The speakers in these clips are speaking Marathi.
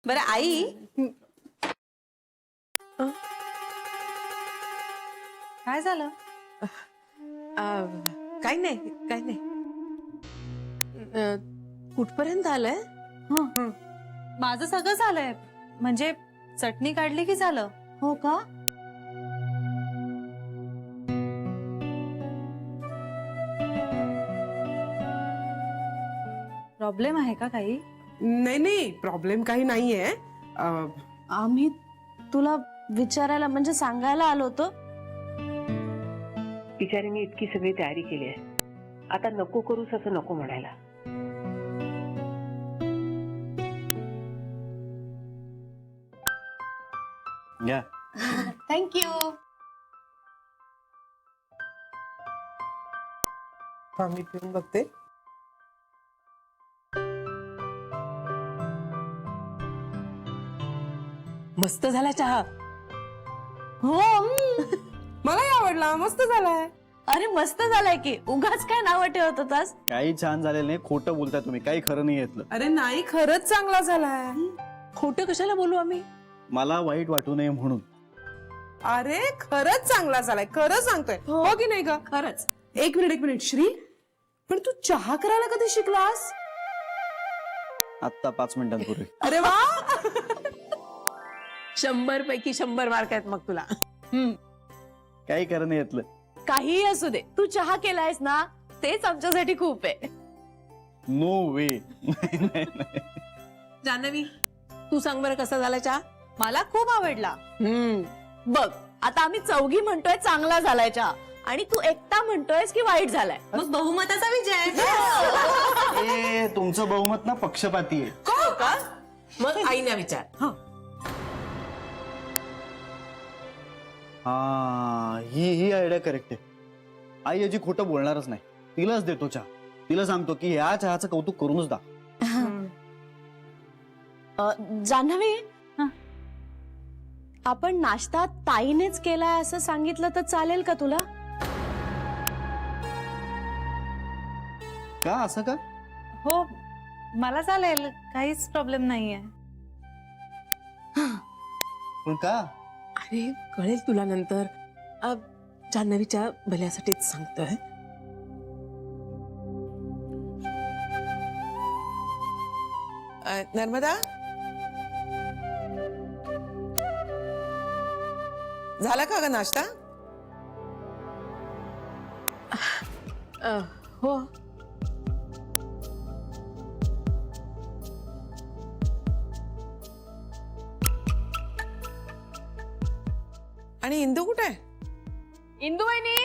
बरं आई, काय झालं? काही नाही काही नाही. कुठपर्यंत आलंय? माझं सगळं झालंय, म्हणजे चटणी काढली की झालं. हो का? प्रॉब्लेम आहे का काही? नाही नाही, प्रॉब्लेम काही नाहीये. आम्ही तुला विचारायला म्हणजे सांगायला आलो होतो. बिचारीने इतकी सगळी तयारी केली आहे, आता नको करूस असं नको म्हणायला. या थँक्यू. हा, मी पिऊन बघते. मस्त झाला चहा. हो. मलाही आवडला, मस्त झालाय. अरे मस्त झालाय की, उगाच काय नाव ठेवत होतास? काही छान झालेलं नाही, खोटं बोलताय तुम्ही, काही खरं नाही घेतलं. अरे नाही, खरंच चांगला झालाय. खोटं कशाला बोलू आम्ही? मला वाईट वाटू नये म्हणून. अरे खरंच चांगला झालाय, खरं सांगतोय. हो की नाही का? खरंच. एक मिनिट श्री, पण तू चहा करायला कधी शिकलास? आत्ता 5 मिनिटांपूर्वी. अरे वा. 100 पैकी 100 मार्क आहेत मग तुला. काही खरं नाही घेतलं. काहीही असू दे, तू चहा केलायस ना, तेच आमच्यासाठी खूप आहे. नो वे. जान्हवी, तू सांग बरं कसा झाला चहा? मला खूप आवडला. बघ, आता आम्ही चौघी म्हणतोय चांगला झालाय चहा, आणि तू एकटा म्हणतोयस की वाईट झालाय. मग बहुमताचा विजय. ए, तुमचं बहुमत ना पक्षपाती आहे. का? मग आईना विचार. हा, ही आयडिया करेक्ट आहे. आई याची खोटं बोलणारच नाही. तिलाच देतो चहा. तिला सांगतो की ह्या चहाचं कौतुक करूनच दा. जान्हवी, आपण नाश्ता ताईनेच केलाय असं सांगितलं तर चालेल का तुला? का असं का? हो, मला चालेल, काहीच प्रॉब्लेम नाहीये. पण का? अरे कळेल तुला नंतर. जान्हवीच्या भल्यासाठीच सांगतोय. नर्मदा, झाला का ग नाश्ता? हो. आणि इंदू कुठे आहे? इंदू वहिनी.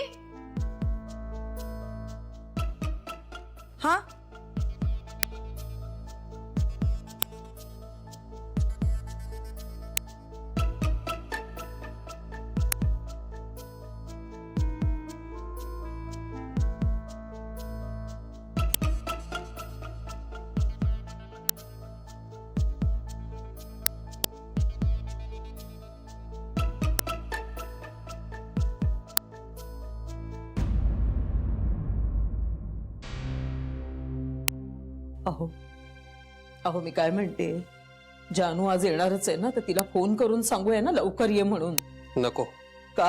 हा, अहो अहो मी काय म्हणते, जानू आज येणारच आहे ना, तर तिला फोन करून सांगूया ना लवकर ये म्हणून. नको. का?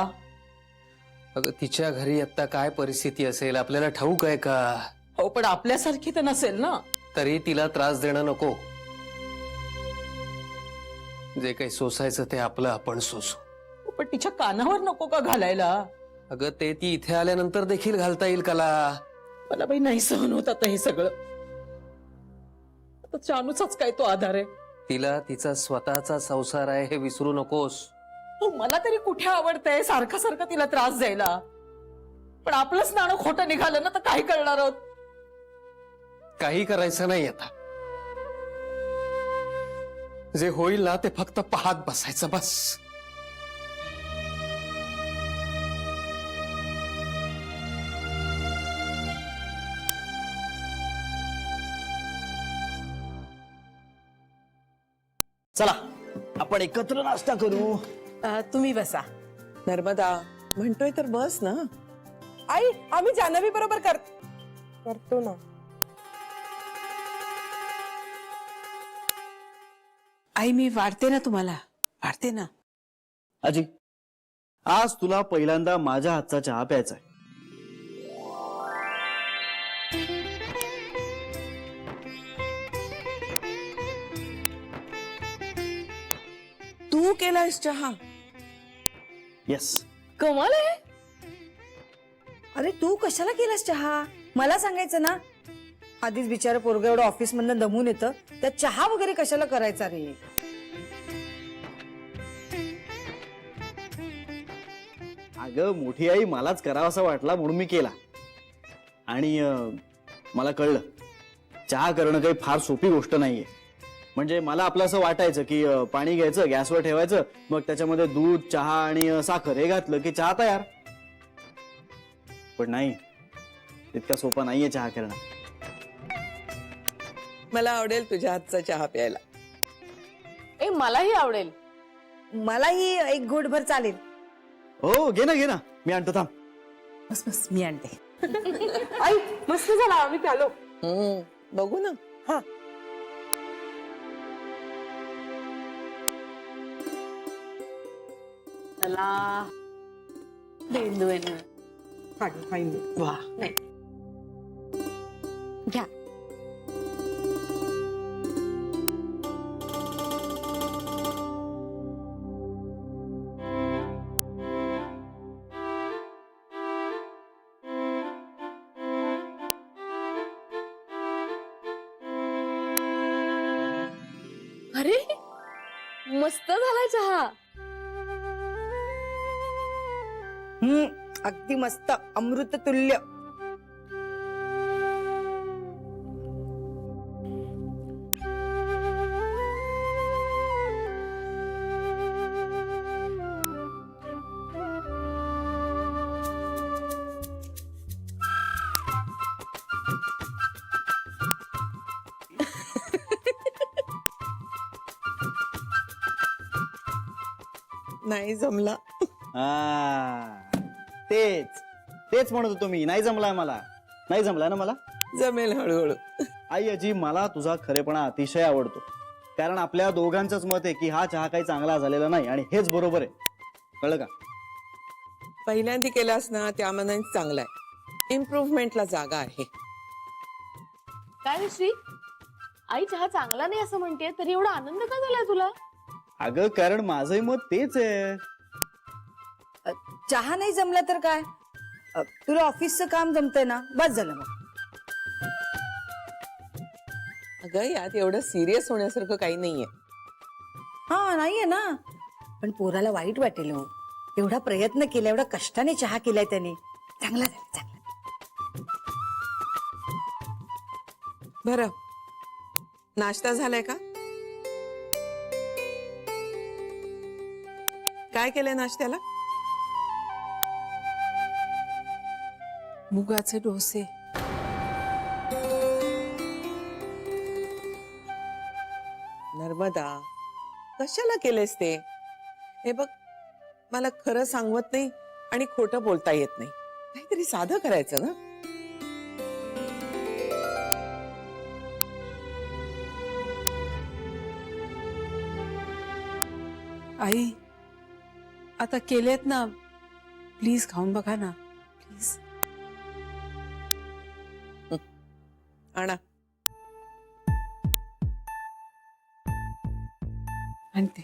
अगं तिच्या घरी आता काय परिस्थिती असेल आपल्याला ठाऊक आहे का? हो, पण आपल्यासारखी तर नसेल ना. तरी तिला त्रास देणं नको. जे काही सोसायचं ते आपलं आपण सोसू. पण तिच्या कानावर नको का घालायला? अगं ते ती इथे आल्यानंतर देखील घालता येईल कला. मला बाई नाही सहन होत आता हे सगळं. आता जानूचाच काय तो आधार आहे. तिला तिचा स्वतःचा संसार आहे हे विसरू नकोस. हो, मला तरी कुठे आवडतंय सारखं सारखं तिला त्रास द्यायला. पण आपलंच नाणं खोटं निघालं ना, तर काय करणार आहोत? काही करायचं नाही आता. जे होईल ना ते फक्त पाहत बसायचं बस. चला आपण एकत्र नाश्ता करू. तुम्ही बसा. नर्मदा म्हणतोय तर बस ना. आई, आम्ही जान्हवी बरोबर करतो ना. आई मी वाढते ना तुम्हाला, वाढते ना. आजी, आज तुला पहिल्यांदा माझ्या हातचा चहा प्यायचा आहे. तू केलायस चहा? येस. कमाल आहे. अरे तू कशाला केलास चहा? मला सांगायचं ना. आधीच बिचारा पोरगं एवढं ऑफिस मधनं दमून येतं, त्यात चहा वगैरे कशाला करायचा रे? अगं मोठी आई, मलाच करावासा वाटला म्हणून मी केला. आणि मला कळलं चहा करणं काही फार सोपी गोष्ट नाहीये. म्हणजे मला आपलं असं वाटायचं की पाणी घ्यायचं, गॅसवर ठेवायचं, मग त्याच्यामध्ये दूध, चहा आणि साखर हे घातलं की चहा तयार. पण नाही, इतका सोपा नाहीये चहा करणं. मला आवडेल तुझ्या हातचा चहा प्यायला. ए मलाही आवडेल. मलाही एक घोटभर चालेल. हो, घे ना, मी आणतो, थांब. बस बस मी आणते. आई मस्त झाला, आम्ही प्यालो. बघू ना. हा. चला बेंदू आहे ना. वा. घ्या. अरे मस्त झालाय चहा. अगदी मस्त, अमृत तुल्य. नाही जमला. तेच म्हणत होतो मी. नाही जमलाय मला. नाही जमलाय ना मला. जमेल हळूहळू. आई आजी, मला तुझा खरेपणा अतिशय आवडतो. कारण आपल्या दोघांचंच मत आहे की हा चहा काही चांगला झालेला नाही आणि हेच बरोबर आहे. कळलं का? पहिल्यांदा केलास ना त्या मनाने चांगला आहे. इम्प्रूव्हमेंटला जागा आहे. काय श्री, आई चहा चांगला नाही असं म्हणते, तरी एवढा आनंद का झालाय तुला? अगं कारण माझंही मत तेच आहे. चहा नाही जमला तर काय? तुला ऑफिसचं काम जमतंय ना, बस झालं मग. अगं यात एवढं सिरियस होण्यासारखं काही नाहीये. हा नाहीये ना, पण पोराला वाईट वाटेल हो. एवढा प्रयत्न केला, एवढा कष्टाने चहा केलाय त्याने. चांगला झाला, चांगला. बरं, नाश्ता झालाय का? काय केलंय नाश्त्याला? मुगाचे डोसे. नर्मदा, कशाला केलेस ते? हे बघ, मला खरं सांगवत नाही आणि खोटं बोलता येत नाही. काहीतरी साधं करायचं ना. आई आता केलेत ना, प्लीज खाऊन बघा ना, प्लीज. आणा. आणते.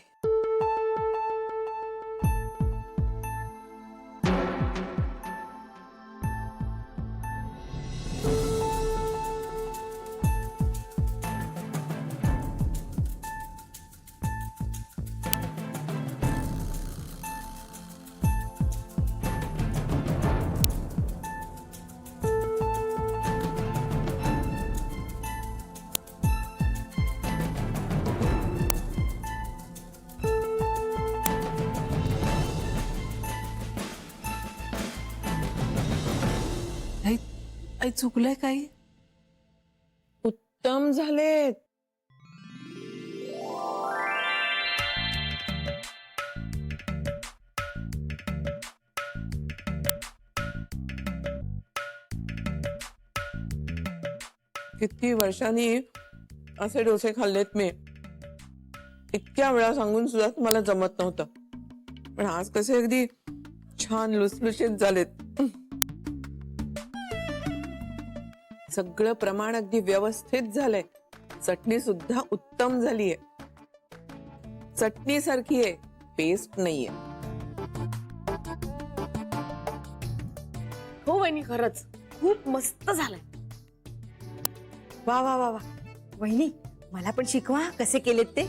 आई चुकलंय काही? उत्तम झालेत. किती वर्षांनी असे डोसे खाल्लेत मी. इतक्या वेळा सांगून सुद्धा मला जमत नव्हतं, पण आज कसे अगदी छान लुसलुशीत झालेत. सगळं प्रमाण अगदी व्यवस्थित झालंय. चटणी सुद्धा उत्तम झालीये. चटणी सारखी आहे, पेस्ट नाहीये. हो वहिनी, खरंच खूप मस्त झालंय. वा वा वा वा. वहिनी मला पण शिकवा कसे केलेत ते.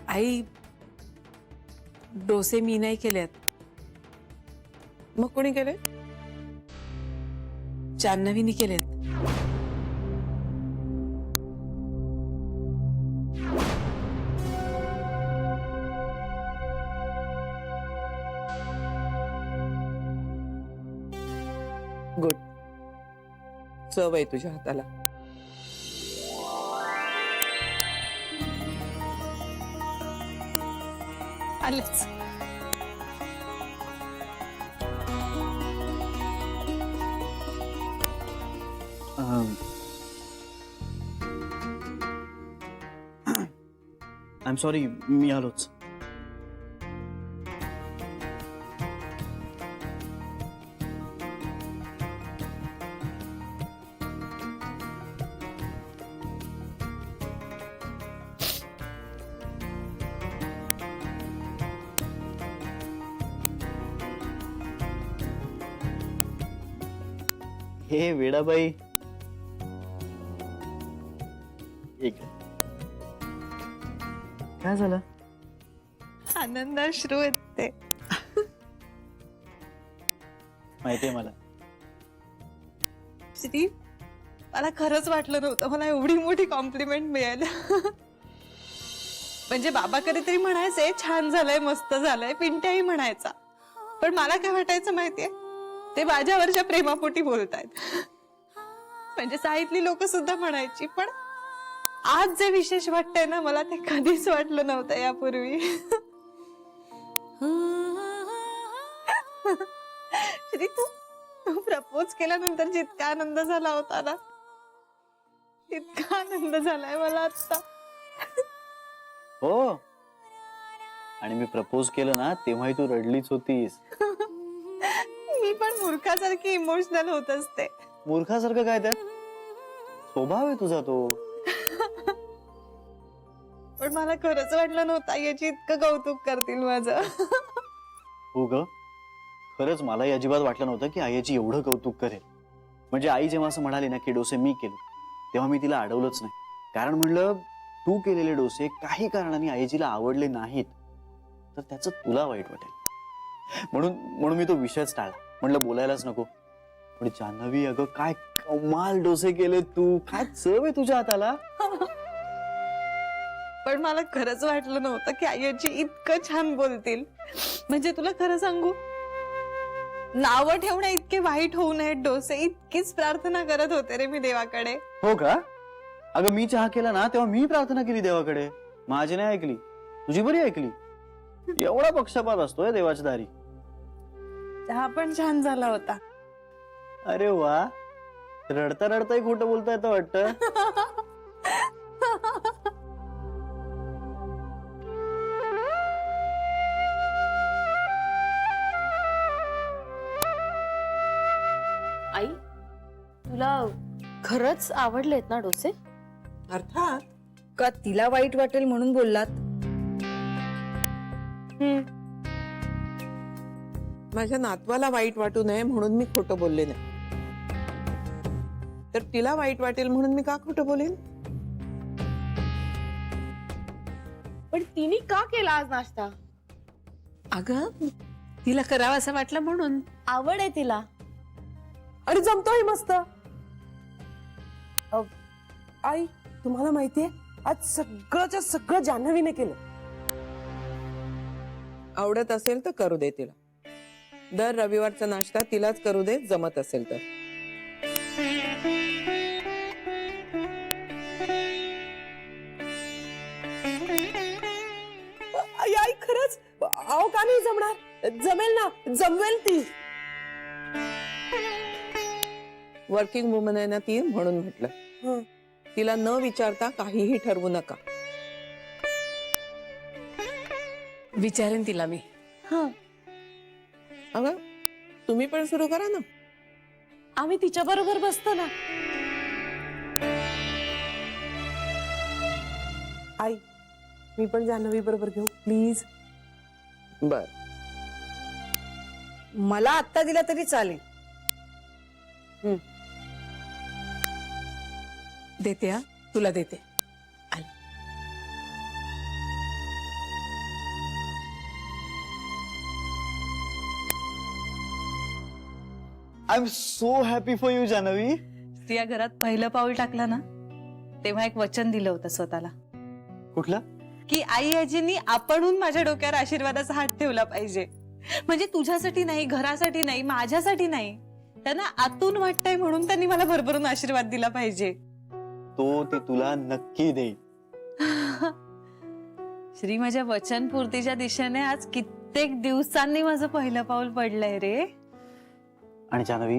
आई, डोसे मी नाही केलेत, मग कोणी केले? जान्हवीने केलेत. गुड. चव आहे तुझ्या हाताला. आलेच. आय एम सॉरी, मी आलोच. हे वेडाबाई, एक काय झालं? आनंदाश्रू आहेत ते. माहितीये मला. श्री, मला खरंच वाटलं नव्हतं मला एवढी मोठी कॉम्प्लिमेंट मिळेल. म्हणजे बाबा कधीतरी म्हणायचे छान झालंय, मस्त झालंय, पिंट्याही म्हणायचा. पण मला काय वाटायचं माहितीये, ते माझ्यावरच्या प्रेमापोटी बोलतायत. म्हणजे साईतली लोक सुद्धा म्हणायची. पण आज जे विशेष वाटतंय ना मला, ते कधीच वाटलं नव्हतं यापूर्वी. श्री, तू प्रपोज केल्यानंतर जितका आनंद झाला होता ना, तितका आनंद झालाय मला आता. हो, आणि मी प्रपोज केलं ना तेव्हाही तू रडलीच होतीस. मी पण मूर्खासारखी इमोशनल होत असते. मूर्खासारखं काय त्यात? स्वभाव आहे तुझा तो. पण मला खरंच वाटलं नव्हतं याची इतकं कौतुक करतील माझं. हो ग, खरंच मलाही अजिबात वाटलं नव्हतं की आईची एवढं कौतुक करेल. म्हणजे आई जेव्हा असं म्हणाली ना की डोसे मी केले, तेव्हा मी तिला अडवलंच नाही. कारण म्हणलं तू केलेले डोसे काही कारणाने आईजीला आवडले नाहीत तर त्याचं तुला वाईट वाटेल. म्हणून मी तो विषयच टाळला. म्हणलं बोलायलाच नको. पण जान्हवी, अगं काय कमाल डोसे केले तू. काय चव आहे तुझ्या हाताला. पण मला खरंच वाटलं नव्हतं की आईची इतकं छान बोलतील. म्हणजे तुला खरं सांगू, नावं ठेवण्या इतके वाईट होऊ नयेत डोसे, इतकीच प्रार्थना करत होते रे मी देवाकडे. हो का? अगं मी चहा केला ना तेव्हा मी प्रार्थना केली देवाकडे. माझी नाही ऐकली, तुझी बरी ऐकली. एवढा पक्षपात असतोय देवाच्या दारी. चहा पण छान झाला होता. अरे वा, रडता रडताही खोटं बोलता येतं वाटतं. आई, तुला खरंच आवडलेत ना डोसे? अर्थात. का तिला वाईट वाटेल म्हणून बोललात? माझ्या नातवाला वाईट वाटू नये म्हणून मी खोटं बोलले नाही. तर तिला वाईट वाटेल म्हणून मी का खोटं बोलेन? पण तिने का केला आज नाश्ता? अगं, तिला करावं असं वाटलं म्हणून. आवड आहे तिला. आणि जमतोय मस्त. आई, तुम्हाला माहितीये आज सगळंच्या सगळं जान्हवीने केलं. आवडत असेल तर करू दे तिला. दर रविवारचा नाश्ता तिलाच करू दे, जमत असेल तर. आई खरंच, अहो का नाही जमणार? जमेल ना, जमवेल ती. वर्किंग वुमन आहे ना ती, म्हणून म्हटलं. तिला न विचारता काहीही ठरवू नका. विचारेन तिला मी. अगं तुम्ही पण सुरू करा ना. आम्ही तिच्या बरोबर बसतो ना. आई मी पण जान्हवी बरोबर घेऊ प्लीज. बर मला आत्ता दिला तरी चालेल. देते हा, तुला देते. I am so happy for you Janhavi. या घरात पहिलं पाऊल टाकलं ना तेव्हा एक वचन दिलं होतं स्वतःला कुठलं? की आई आजींनी आपणहून माझ्या डोक्यावर आशीर्वादाचा हात ठेवला पाहिजे. म्हणजे तुझ्यासाठी नाही, घरासाठी नाही, माझ्यासाठी नाही, त्यांना आतून वाटतंय म्हणून त्यांनी मला भरभरून आशीर्वाद दिला पाहिजे. तो ते तुला नक्की देईल. श्री, माझ्या वचनपूर्तीच्या दिशेने आज कित्येक दिवसांनी माझं पहिलं पाऊल पडलंय रे. आणि जान्हवी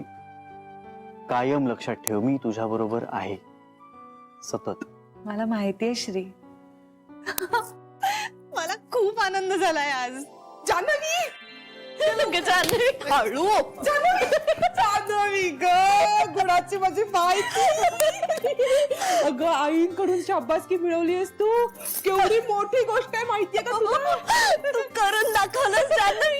कायम लक्षात ठेव, मी तुझ्या बरोबर आहे सतत. मला माहितीये श्री. मला खूप आनंद झालाय आज. जान्हवी हळू. जान्हवी ग गुणाची माझी बायको. अगं आईंकडून शाबासकी मिळवलीयस तू. केवढी मोठी गोष्ट आहे माहितीये का तुला? तू करून दाखवलंस जान्हवी.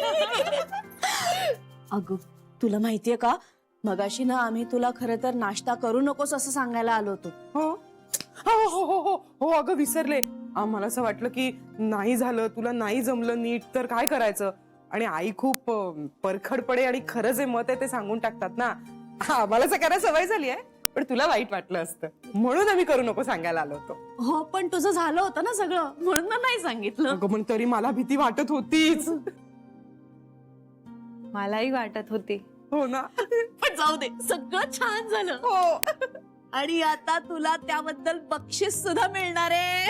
अगं तुला माहितीये का, मगाशी ना आम्ही तुला खरं तर नाश्ता करू नकोस असं सांगायला आलो होतो. हो हो हो हो हो हो अगं विसरले. आम्हाला असं वाटलं की नाही झालं, तुला नाही जमलं नीट तर काय करायचं. आणि आई खूप परखडपणे आणि खरं जे मत आहे ते सांगून टाकतात ना. आम्हाला सगळ्यांना सवय झाली आहे, पण तुला वाईट वाटलं असतं म्हणून आम्ही करू नको सांगायला आलो होतो. हो पण तुझं झालं होतं ना सगळं, म्हणून ना नाही सांगितलं. अगं पण तरी मला भीती वाटत होतीच. मलाही वाटत होती. हो ना. पण जाऊ दे, सगळं छान झालं. हो आणि आता तुला त्याबद्दल बक्षीस सुद्धा मिळणार आहे.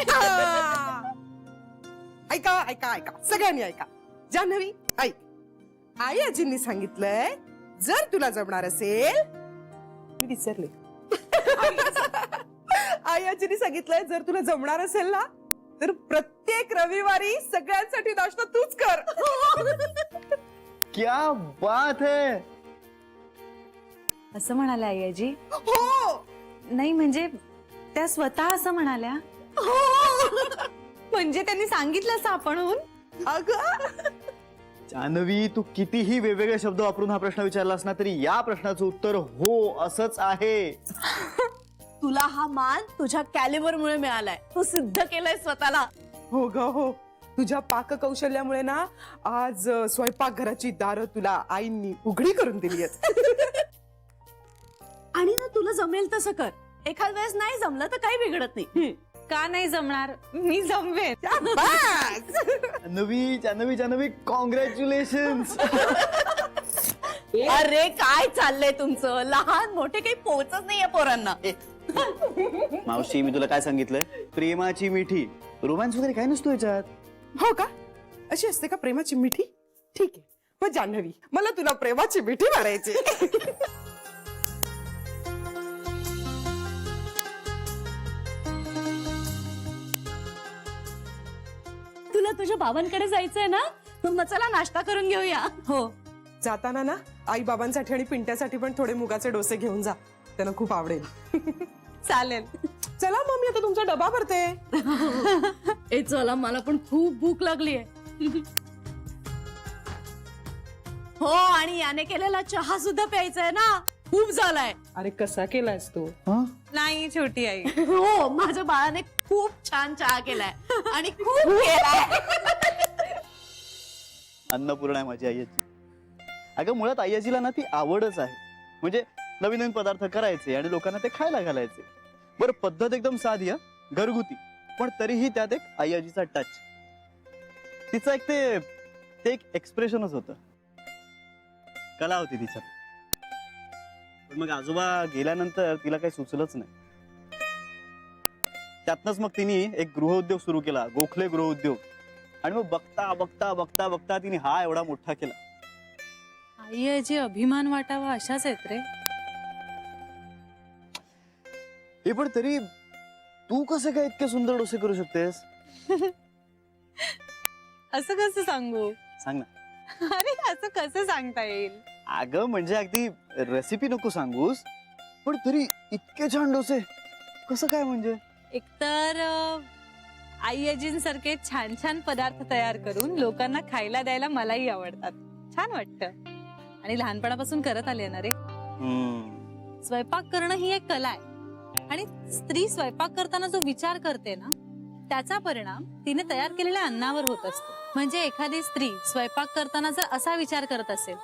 ऐका ऐका ऐका सगळ्यांनी ऐका. जान्हवी ऐक, आई आजींनी सांगितलंय जर तुला जमणार असेल, मी विसरले. आई आजींनी सांगितलंय जर तुला जमणार असेल ना तर प्रत्येक रविवारी सगळ्यांसाठी नाश्ता तूच कर. क्या बात है. असं म्हणाल्या आई आजी? हो नाही म्हणजे त्या स्वतः असं म्हणाल्या. म्हणजे त्यांनी सांगितलं असं आपणहून. अगं जान्हवी तू कितीही वेगवेगळे शब्द वापरून हा प्रश्न विचारलास ना तरी या प्रश्नाचं उत्तर हो असंच आहे. तुला हा मान तुझ्या कॅलिबर मुळे मिळालाय. तू सिद्ध केलंय स्वतःला. हो ग हो, तुझ्या पाककौशल्यामुळे ना आज स्वयंपाकघराची दारं तुला आईंनी उघडी करून दिली आहेत. आणि ना तुला जमेल तसं कर. एखाद वेळेस नाही जमलं तर काही बिघडत नाही. का नाही जमणार, मी जमवेन. जान्हवी जान्हवी जान्हवी कॉंग्रॅच्युलेशन. अरे काय चाललंय तुमचं, लहान मोठे काही पोचच नाहीये पोरांना. मावशी मी तुला काय सांगितलंय, प्रेमाची मिठी. रोमॅन्स वगैरे काय नसतो याच्यात. हो का, अशी असते का प्रेमाची मिठी? ठीक आहे मग जान्हवी, मला तुला प्रेमाची मिठी मारायची. तुला तुझ्या बाबांकडे जायचंय ना, मग चला नाश्ता करून घेऊया. हो जाताना ना आई बाबांसाठी आणि पिंट्यासाठी पण थोडे मुगाचे डोसे घेऊन जा, त्यांना खूप आवडेल. चालेल. चला मग मी आता तुमचा डबा भरते. ए चला, मला पण खूप भूक लागलीये. हो आणि याने केलेला चहा सुद्धा प्यायचा आहे ना, खूप झालाय. अरे कसा केलायस तू? नाही छोटी आई. हो माझ्या बाळाने खूप छान चहा केलाय आणि खूप केलाय. अन्नपूर्णा आहे माझी आईची. अगं मुळात आईजीला ना ती आवडच आहे. म्हणजे नवीन नवीन पदार्थ करायचे आणि लोकांना ते खायला घालायचे. बरं पद्धत एकदम साधी घरगुती, पण तरीही त्यात एक आईजीचा टच. तिचं एक ते एक एक्सप्रेशनच होतं, कला होती तिच्यात. पण मग आजोबा गेल्यानंतर तिला काही सुचलंच नाही. त्यातनच मग तिने एक गृहउद्योग सुरू केला, गोखले गृहउद्योग. आणि मग बघता बघता बघता बघता तिने हा एवढा मोठा केला. आई आजी अभिमान वाटावा अशाच आहेत रे. हे पण तरी तू कसे काय इतके सुंदर डोसे करू शकतेस? असं कसं सांगू? सांग ना. अरे असं कसं सांगता येईल? अगं म्हणजे अगदी रेसिपी नको सांगूस, पण तरी इतके छान डोसे कसं काय म्हणजे? एकतर आई आजींसारखे छान छान पदार्थ तयार करून लोकांना खायला द्यायला मलाही आवडतात. छान वाटतं. आणि लहानपणापासून करत आले ना रे. स्वयंपाक करणं ही एक कला आहे. आणि स्त्री स्वयंपाक करताना जो विचार करते ना, त्याचा परिणाम तिने तयार केलेल्या अन्नावर होत असतो. म्हणजे एखादी स्त्री स्वयंपाक करताना जर असा विचार करत असेल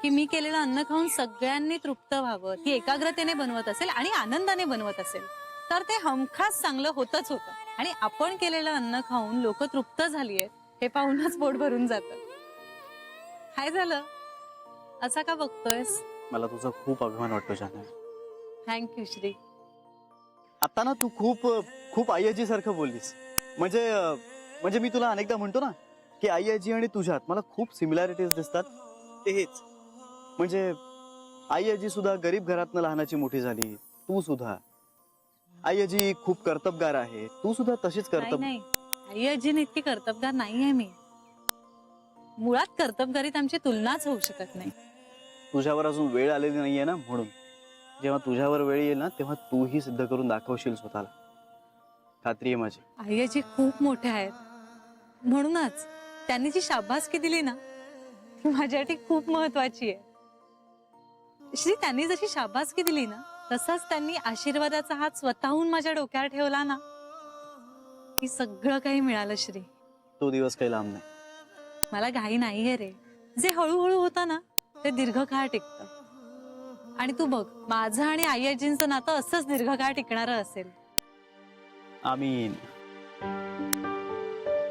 की मी केलेलं अन्न खाऊन सगळ्यांनी तृप्त व्हावं, ती एकाग्रतेने बनवत असेल आणि आनंदाने बनवत असेल, तर ते हमखास चांगलं होतच होतं. आणि आपण केलेलं अन्न खाऊन लोक तृप्त झालीये हे पाहूनच पोट भरून जातं. काय झालं? असा का बघतोयस? मला तुझा खूप अभिमान वाटतो जान्हवी. थँक्यू श्री. आता ना तू खूप खूप आई आजी सारखं बोललीस. म्हणजे मी तुला अनेकदा म्हणतो ना की आई आजी आणि तुझ्यात मला खूप सिमिलॅरिटीज दिसतात. ते हेच म्हणजे आई आजी सुद्धा गरीब घरातनं लहानाची मोठी झाली, तू सुद्धा. आई आजी खूप कर्तबगार आहे, तू सुद्धा तशीच कर्तब. नाही, आई आजीने इतकी कर्तबगार नाहीये मी. मुळात कर्तबगारीत आमची तुलनाच होऊ शकत नाही. तुझ्यावर अजून वेळ आलेली नाहीये ना, म्हणून. जेव्हा तुझ्यावर वेळ येईल ना तेव्हा तूही सिद्ध करून दाखवशील स्वतःला. खात्री आहे माझी. आई आजी खूप मोठ्या आहेत, म्हणूनच त्यांनी जी शाबासकी दिली ना ती माझ्यासाठी खूप महत्वाची आहे. श्री, त्यांनी जशी शाबासकी दिली ना तसाच त्यांनी आशीर्वादाचा हात स्वतःहून माझ्या डोक्यावर ठेवला ना की सगळं काही मिळालं श्री. तो दिवस काही लांब नाही. मला घाई नाहीये रे. जे हळूहळू होतं ना ते दीर्घकाळ टिकतं. आणि तू बघ, माझं आणि आई आजींचं नातं असंच दीर्घकाळ टिकणारं असेल. आमीन.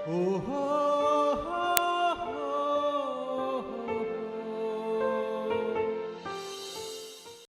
हो